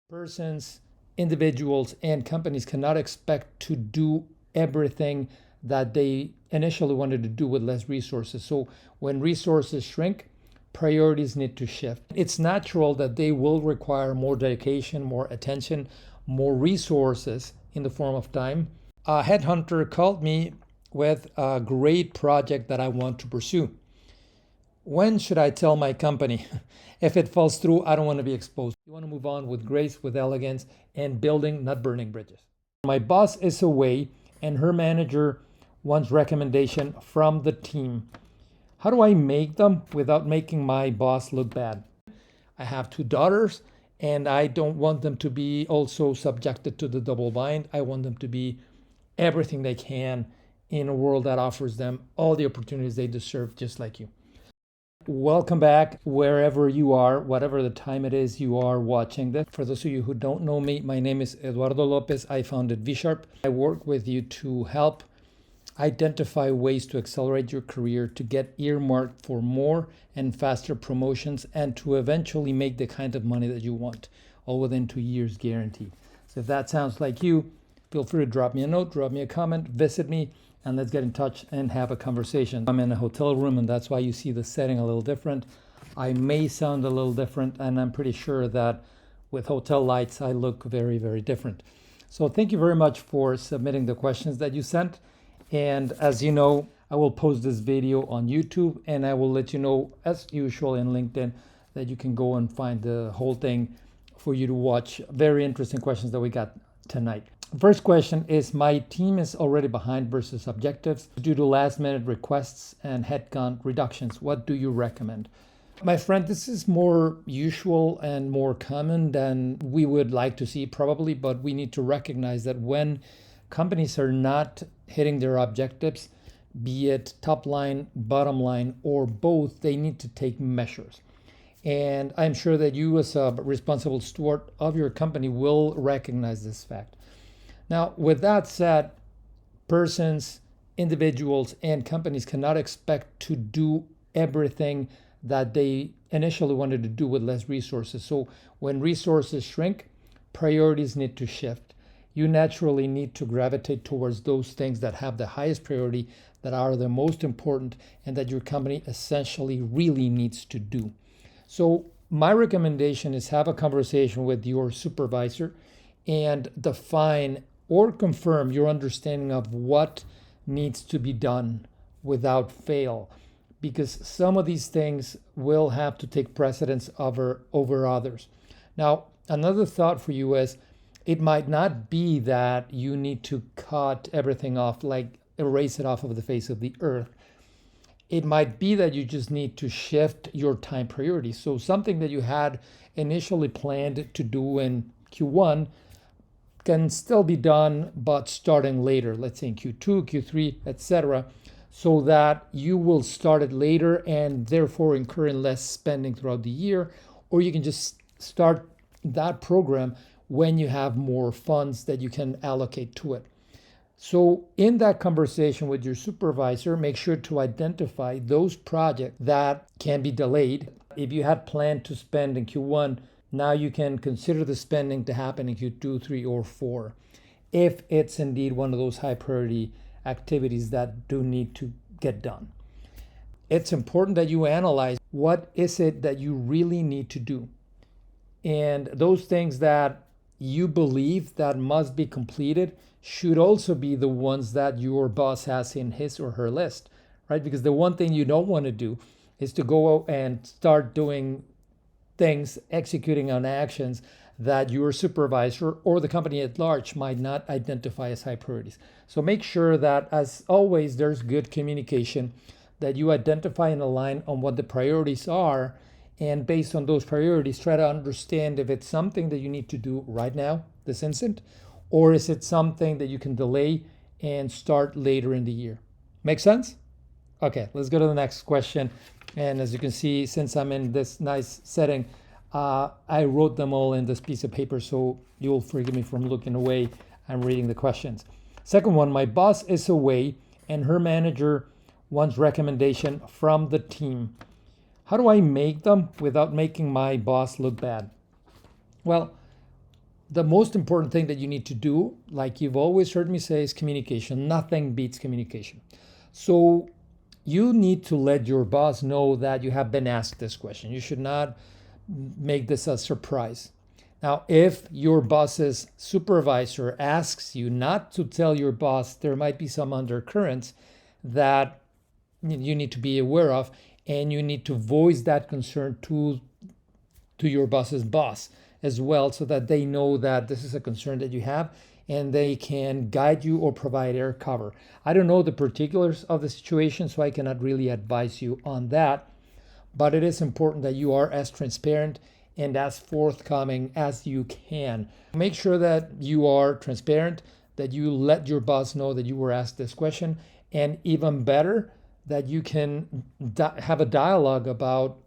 Persons, individuals, and companies cannot expect to do everything that they initially wanted to do with less resources. So when resources shrink, priorities need to shift. It's natural that they will require more dedication, more attention, more resources in the form of time. A headhunter called me with a great project that I want to pursue. When should I tell my company? If it falls through, I don't want to be exposed. You want to move on with grace, with elegance, and building, not burning bridges. My boss is away and her manager wants recommendation from the team. How do I make them without making my boss look bad? I have 2 daughters and I don't want them to be also subjected to the double bind. I want them to be everything they can in a world that offers them all the opportunities they deserve, just like you. Welcome back wherever you are, whatever the time it is you are watching this. For those of you who don't know me, my name is Eduardo Lopez. I founded VSharp. I work with you to help identify ways to accelerate your career, to get earmarked for more and faster promotions, and to eventually make the kind of money that you want, all within 2 years guaranteed. So if that sounds like you, feel free to drop me a note, drop me a comment, visit me, and let's get in touch and have a conversation. I'm in a hotel room, and that's why you see the setting a little different. I may sound a little different, and I'm pretty sure that with hotel lights, I look very, very different. So thank you very much for submitting the questions that you sent. And as you know, I will post this video on YouTube, and I will let you know, as usual in LinkedIn, that you can go and find the whole thing for you to watch. Very interesting questions that we got tonight. First question is, my team is already behind versus objectives due to last minute requests and headcount reductions. What do you recommend? My friend, this is more usual and more common than we would like to see probably, but we need to recognize that when companies are not hitting their objectives, be it top line, bottom line, or both, they need to take measures. And I'm sure that you, as a responsible steward of your company, will recognize this fact. Now, with that said, persons, individuals, and companies cannot expect to do everything that they initially wanted to do with less resources. So when resources shrink, priorities need to shift. You naturally need to gravitate towards those things that have the highest priority, that are the most important, and that your company essentially really needs to do. So my recommendation is have a conversation with your supervisor and define or confirm your understanding of what needs to be done without fail, because some of these things will have to take precedence over others. Now, another thought for you is, it might not be that you need to cut everything off, like erase it off of the face of the earth. It might be that you just need to shift your time priorities. So something that you had initially planned to do in Q1 can still be done, but starting later, let's say in Q2, Q3, etc., so that you will start it later and therefore incurring less spending throughout the year, or you can just start that program when you have more funds that you can allocate to it. So in that conversation with your supervisor, make sure to identify those projects that can be delayed. If you had planned to spend in Q1, now you can consider the spending to happen in Q2, 3, or 4, if it's indeed one of those high priority activities that do need to get done. It's important that you analyze what is it that you really need to do. And those things that you believe that must be completed should also be the ones that your boss has in his or her list, right? Because the one thing you don't want to do is to go and start doing things, executing on actions that your supervisor or the company at large might not identify as high priorities. So make sure that, as always, there's good communication, that you identify and align on what the priorities are, and based on those priorities, try to understand if it's something that you need to do right now, this instant, or is it something that you can delay and start later in the year. Make sense? Okay, let's go to the next question. And as you can see, since I'm in this nice setting, I wrote them all in this piece of paper, so you'll forgive me from looking away. I'm reading the questions. Second one, my boss is away and her manager wants recommendation from the team. How do I make them without making my boss look bad? Well, the most important thing that you need to do, like you've always heard me say, is communication. Nothing beats communication. So you need to let your boss know that you have been asked this question. You should not make this a surprise. Now, if your boss's supervisor asks you not to tell your boss, there might be some undercurrents that you need to be aware of, and you need to voice that concern to your boss's boss as well, so that they know that this is a concern that you have and they can guide you or provide air cover. I don't know the particulars of the situation, so I cannot really advise you on that, but it is important that you are as transparent and as forthcoming as you can. Make sure that you are transparent, that you let your boss know that you were asked this question, and even better, that you can have a dialogue about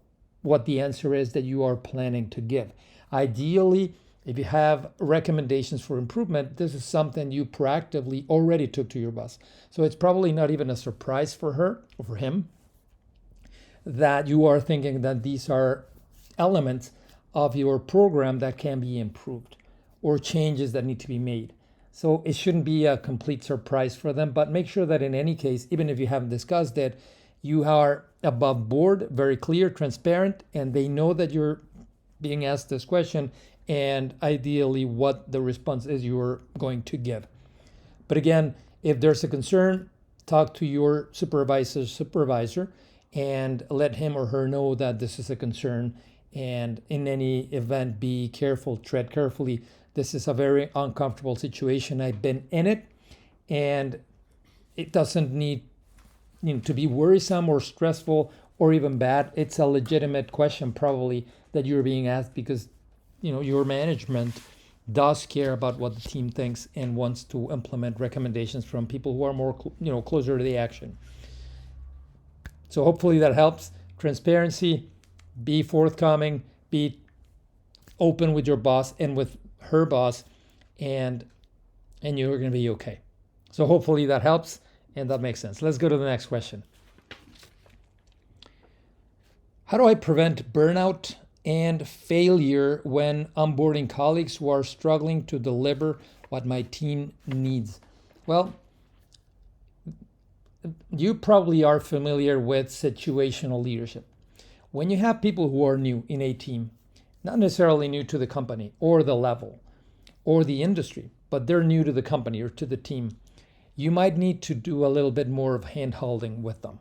what the answer is that you are planning to give. Ideally, if you have recommendations for improvement, this is something you proactively already took to your boss. So it's probably not even a surprise for her or for him that you are thinking that these are elements of your program that can be improved or changes that need to be made. So it shouldn't be a complete surprise for them, but make sure that in any case, even if you haven't discussed it, you are above board, very clear, transparent, and they know that you're being asked this question and ideally what the response is you're going to give. But again, if there's a concern, talk to your supervisor's supervisor and let him or her know that this is a concern. And in any event, be careful, tread carefully. This is a very uncomfortable situation. I've been in it, and it doesn't need to be worrisome or stressful or even bad. It's a legitimate question probably that you're being asked because your management does care about what the team thinks and wants to implement recommendations from people who are more closer to the action. So hopefully that helps. Transparency, be forthcoming, be open with your boss and with her boss, and you're going to be okay. So hopefully that helps and that makes sense. Let's go to the next question. How do I prevent burnout and failure when onboarding colleagues who are struggling to deliver what my team needs? Well, you probably are familiar with situational leadership. When you have people who are new in a team, not necessarily new to the company or the level or the industry, but they're new to the company or to the team, you might need to do a little bit more of hand-holding with them.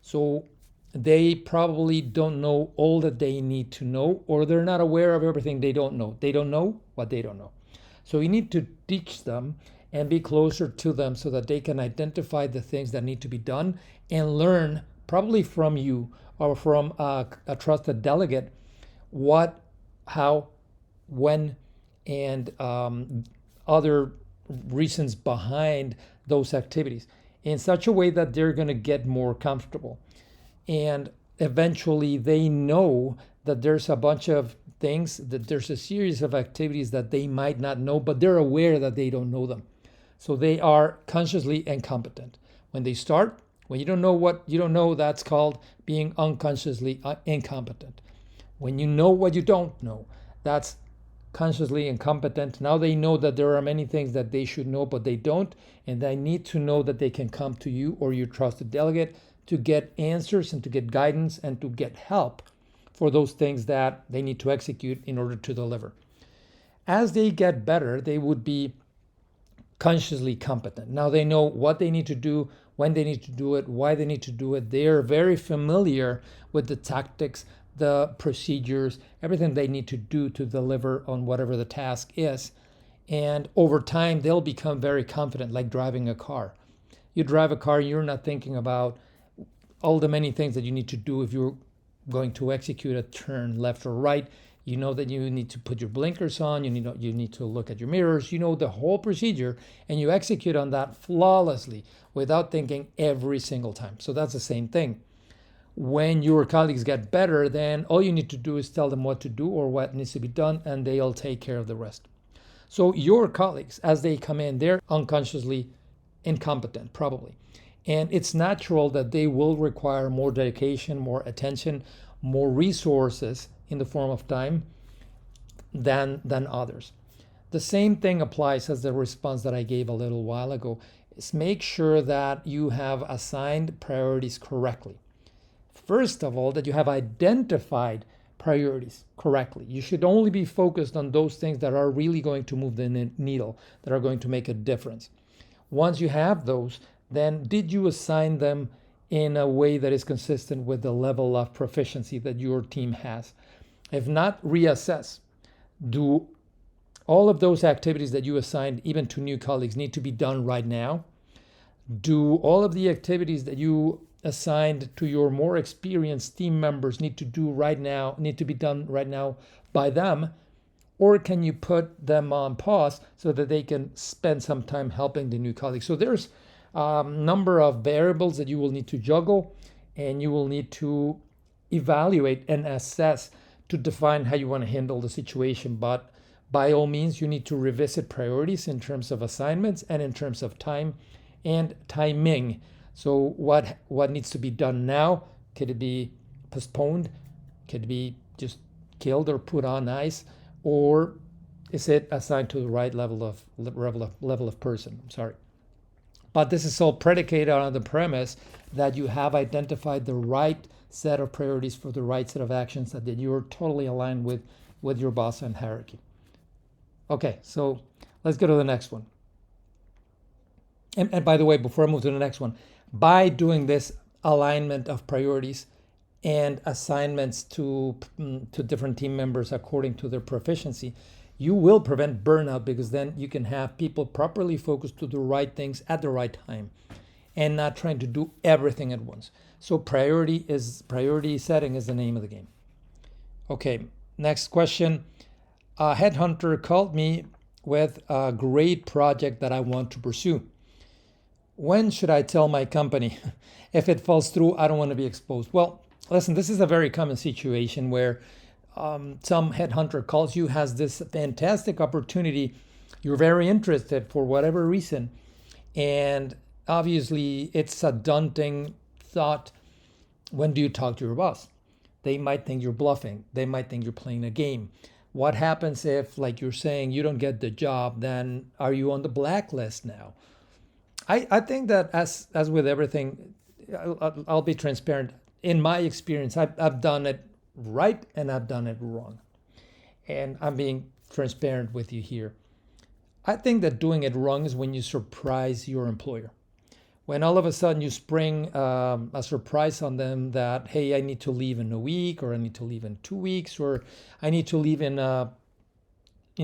So they probably don't know all that they need to know, or they're not aware of everything they don't know. They don't know what they don't know. So you need to teach them and be closer to them so that they can identify the things that need to be done and learn probably from you or from a trusted delegate what, how, when, and other reasons behind those activities in such a way that they're going to get more comfortable. And eventually they know that there's a bunch of things, that there's a series of activities that they might not know, but they're aware that they don't know them. So they are consciously incompetent. When they start, when you don't know what you don't know, that's called being unconsciously incompetent. When you know what you don't know, that's consciously incompetent. Now they know that there are many things that they should know, but they don't, and they need to know that they can come to you or your trusted delegate to get answers and to get guidance and to get help for those things that they need to execute in order to deliver. As they get better, they would be consciously competent. Now they know what they need to do, when they need to do it, why they need to do it. They are very familiar with the tactics, the procedures, everything they need to do to deliver on whatever the task is. And over time, they'll become very confident, like driving a car. You drive a car, you're not thinking about all the many things that you need to do if you're going to execute a turn left or right. You know that you need to put your blinkers on, you need to look at your mirrors, you know the whole procedure, and you execute on that flawlessly without thinking every single time. So that's the same thing. When your colleagues get better, then all you need to do is tell them what to do or what needs to be done, and they'll take care of the rest. So your colleagues, as they come in, they're unconsciously incompetent, probably. And it's natural that they will require more dedication, more attention, more resources in the form of time than others. The same thing applies as the response that I gave a little while ago. Is make sure that you have assigned priorities correctly. First of all, that you have identified priorities correctly. You should only be focused on those things that are really going to move the needle, that are going to make a difference. Once you have those, then did you assign them in a way that is consistent with the level of proficiency that your team has? If not, reassess. Do all of those activities that you assigned, even to new colleagues, need to be done right now? Do all of the activities that you assigned to your more experienced team members need to be done right now by them? Or can you put them on pause so that they can spend some time helping the new colleagues? So there's a number of variables that you will need to juggle, and you will need to evaluate and assess to define how you want to handle the situation. But by all means, you need to revisit priorities in terms of assignments and in terms of time and timing. So what needs to be done now? Could it be postponed? Could it be just killed or put on ice? Or is it assigned to the right level of person? I'm sorry. But this is all predicated on the premise that you have identified the right set of priorities for the right set of actions, that you're totally aligned with your boss and hierarchy. Okay, so let's go to the next one. And by the way, before I move to the next one, by doing this alignment of priorities and assignments to different team members according to their proficiency, you will prevent burnout, because then you can have people properly focused to the right things at the right time and not trying to do everything at once. So priority setting is the name of the game. Okay, next question. A headhunter called me with a great project that I want to pursue. When should I tell my company? If it falls through, I don't want to be exposed. Well, listen, this is a very common situation where some headhunter calls you, has this fantastic opportunity. You're very interested for whatever reason. And obviously, it's a daunting thought. When do you talk to your boss? They might think you're bluffing. They might think you're playing a game. What happens if, like you're saying, you don't get the job? Then are you on the blacklist now? I think that as with everything, I'll be transparent. In my experience, I've done it right and I've done it wrong. And I'm being transparent with you here. I think that doing it wrong is when you surprise your employer. When all of a sudden you spring a surprise on them that, hey, I need to leave in a week, or I need to leave in 2 weeks, or I need to leave in a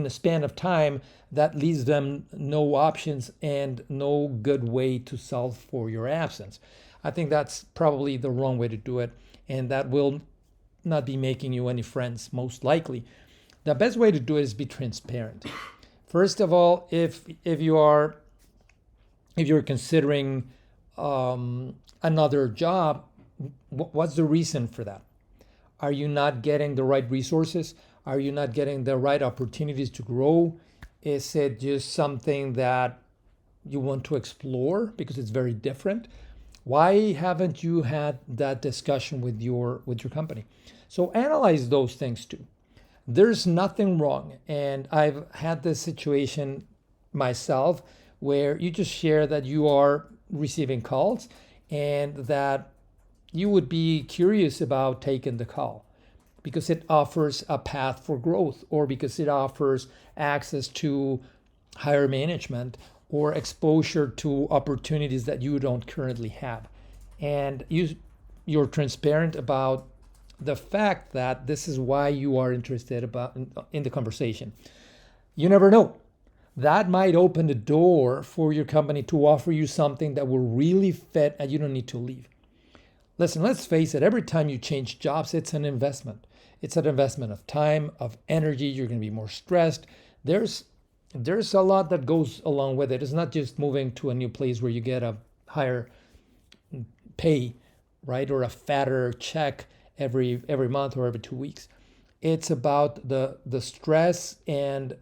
span of time that leaves them no options and no good way to solve for your absence. I think that's probably the wrong way to do it, and that will not be making you any friends, most likely. The best way to do it is be transparent. First of all, if you're considering another job, what's the reason for that? Are you not getting the right resources? Are you not getting the right opportunities to grow? Is it just something that you want to explore because it's very different? Why haven't you had that discussion with your company? So analyze those things too. There's nothing wrong. And I've had this situation myself where you just share that you are receiving calls and that you would be curious about taking the call because it offers a path for growth, or because it offers access to higher management or exposure to opportunities that you don't currently have. And you're transparent about the fact that this is why you are interested in the conversation. You never know. That might open the door for your company to offer you something that will really fit and you don't need to leave. Listen, let's face it, every time you change jobs, it's an investment. It's an investment of time, of energy. You're going to be more stressed. There's a lot that goes along with it. It's not just moving to a new place where you get a higher pay, right? Or a fatter check every month or every 2 weeks. It's about the stress and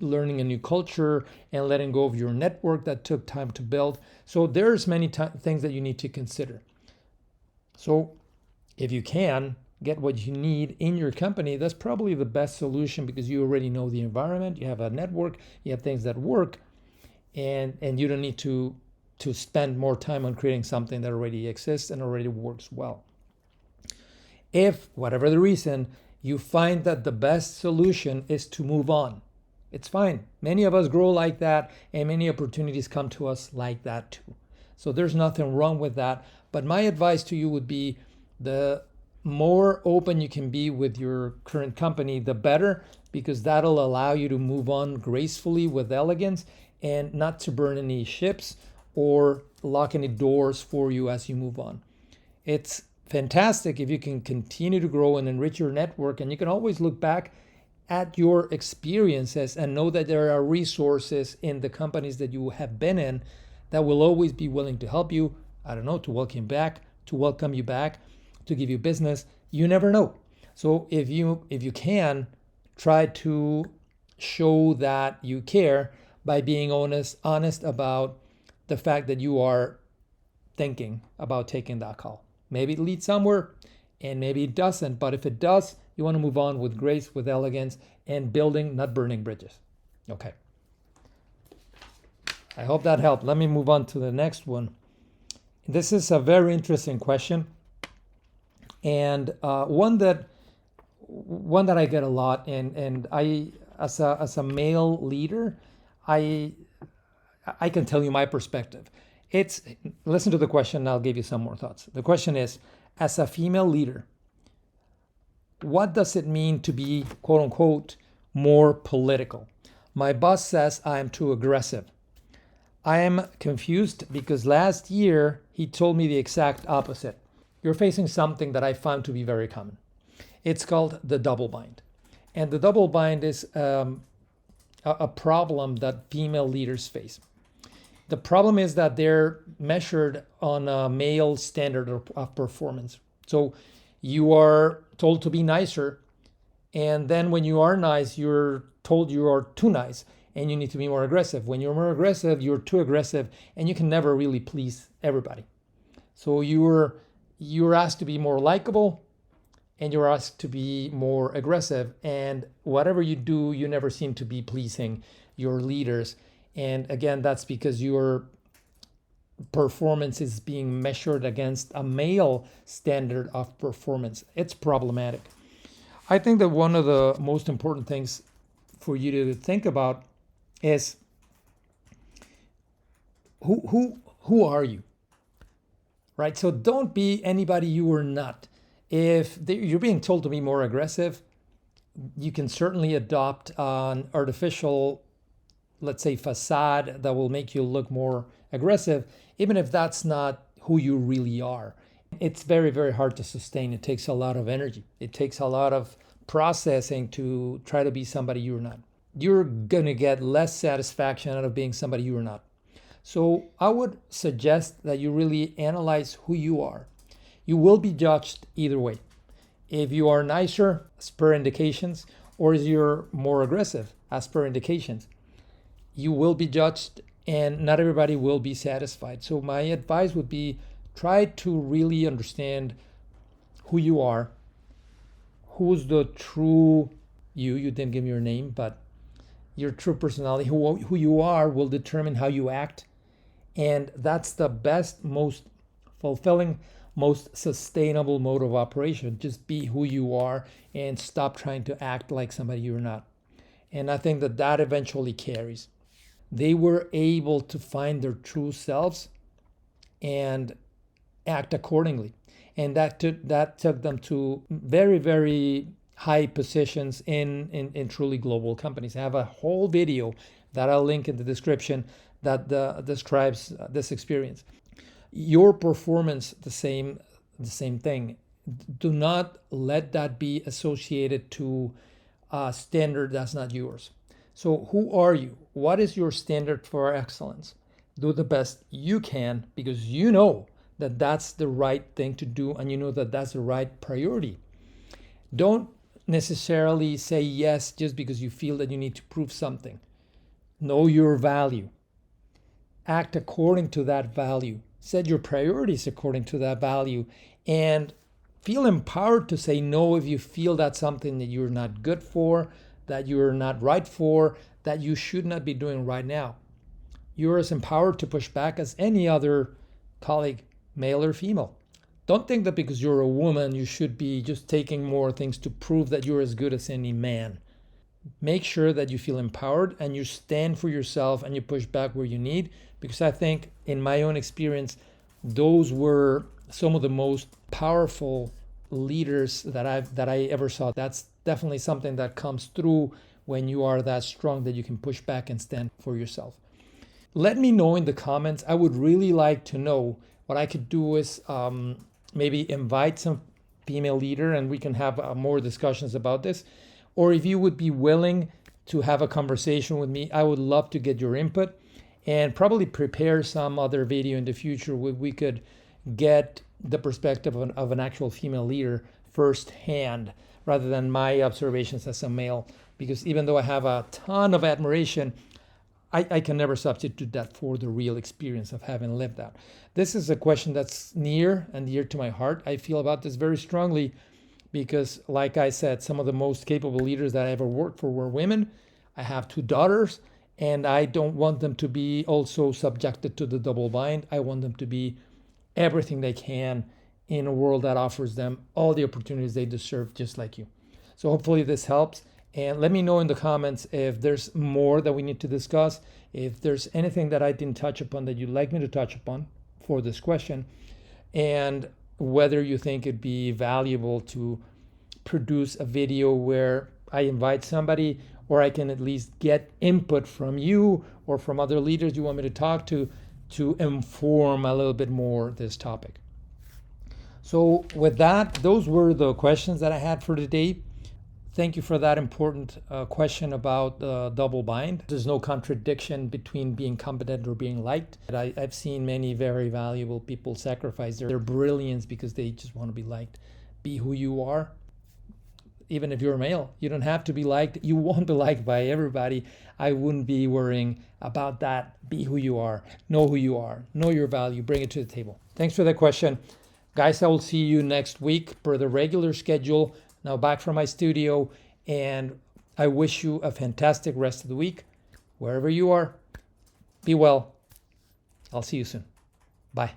learning a new culture and letting go of your network that took time to build. So there's many things that you need to consider. So if you can, get what you need in your company, that's probably the best solution, because you already know the environment, you have a network, you have things that work, and you don't need to spend more time on creating something that already exists and already works well. If, whatever the reason, you find that the best solution is to move on, it's fine. Many of us grow like that, and many opportunities come to us like that too. So there's nothing wrong with that. But my advice to you would be, the more open you can be with your current company, the better, because that'll allow you to move on gracefully with elegance and not to burn any ships or lock any doors for you as you move on. It's fantastic if you can continue to grow and enrich your network, and you can always look back at your experiences and know that there are resources in the companies that you have been in that will always be willing to help you. I don't know, to welcome you back, to give you business. You never know. So if you can, try to show that you care by being honest about the fact that you are thinking about taking that call. Maybe it leads somewhere and maybe it doesn't, but if it does, you want to move on with grace, with elegance, and building, not burning bridges. Okay. I hope that helped. Let me move on to the next one. This is a very interesting question, and one that I get a lot, and I, as a male leader, I can tell you my perspective. Listen to the question, and I'll give you some more thoughts. The question is, as a female leader, what does it mean to be, quote unquote, more political? My boss says I am too aggressive. I am confused because last year he told me the exact opposite. You're facing something that I found to be very common. It's called the double bind. And the double bind is a problem that female leaders face. The problem is that they're measured on a male standard of performance. So you are told to be nicer, and then when you are nice, you're told you are too nice and you need to be more aggressive. When you're more aggressive, you're too aggressive, and you can never really please everybody. So you're asked to be more likable, and you're asked to be more aggressive, and whatever you do, you never seem to be pleasing your leaders. And again, that's because your performance is being measured against a male standard of performance. It's problematic. I think that one of the most important things for you to think about is who are you, right? So don't be anybody you are not. If you're being told to be more aggressive, you can certainly adopt an artificial, let's say, facade that will make you look more aggressive, even if that's not who you really are. It's very, very hard to sustain. It takes a lot of energy. It takes a lot of processing to try to be somebody you're not. You're going to get less satisfaction out of being somebody you're not. So I would suggest that you really analyze who you are. You will be judged either way. If you are nicer, as per indications, or if you're more aggressive, as per indications, you will be judged, and not everybody will be satisfied. So my advice would be, try to really understand who you are, who's the true you. You didn't give me your name, but your true personality, who you are, will determine how you act. And that's the best, most fulfilling, most sustainable mode of operation. Just be who you are and stop trying to act like somebody you're not. And I think that eventually carries. They were able to find their true selves and act accordingly. And that took them to very, very high positions in truly global companies. I have a whole video that I'll link in the description that describes this experience. Your performance, the same thing. Do not let that be associated to a standard that's not yours. So who are you? What is your standard for excellence? Do the best you can, because you know that that's the right thing to do, and you know that that's the right priority. Don't necessarily say yes just because you feel that you need to prove something. Know your value. Act according to that value. Set your priorities according to that value, and feel empowered to say no if you feel that's something that you're not good for, that you're not right for, that you should not be doing right now. You're as empowered to push back as any other colleague, male or female. Don't think that because you're a woman, you should be just taking more things to prove that you're as good as any man. Make sure that you feel empowered and you stand for yourself and you push back where you need, because I think in my own experience, those were some of the most powerful leaders that I ever saw. That's definitely something that comes through when you are that strong that you can push back and stand for yourself. Let me know in the comments. I would really like to know. What I could do is maybe invite some female leader and we can have more discussions about this. Or if you would be willing to have a conversation with me, I would love to get your input and probably prepare some other video in the future where we could get the perspective of an actual female leader firsthand rather than my observations as a male. Because even though I have a ton of admiration, I can never substitute that for the real experience of having lived that. This is a question that's near and dear to my heart. I feel about this very strongly because, like I said, some of the most capable leaders that I ever worked for were women. I have 2 daughters, and I don't want them to be also subjected to the double bind. I want them to be everything they can in a world that offers them all the opportunities they deserve, just like you. So hopefully this helps. And let me know in the comments if there's more that we need to discuss, if there's anything that I didn't touch upon that you'd like me to touch upon for this question, and whether you think it'd be valuable to produce a video where I invite somebody, or I can at least get input from you or from other leaders you want me to talk to inform a little bit more this topic. So with that, those were the questions that I had for today. Thank you for that important question about double bind. There's no contradiction between being competent or being liked. I've seen many very valuable people sacrifice their brilliance because they just want to be liked. Be who you are. Even if you're a male, you don't have to be liked. You won't be liked by everybody. I wouldn't be worrying about that. Be who you are. Know who you are. Know your value. Bring it to the table. Thanks for that question. Guys, I will see you next week per the regular schedule. Now back from my studio, and I wish you a fantastic rest of the week. Wherever you are, be well. I'll see you soon. Bye.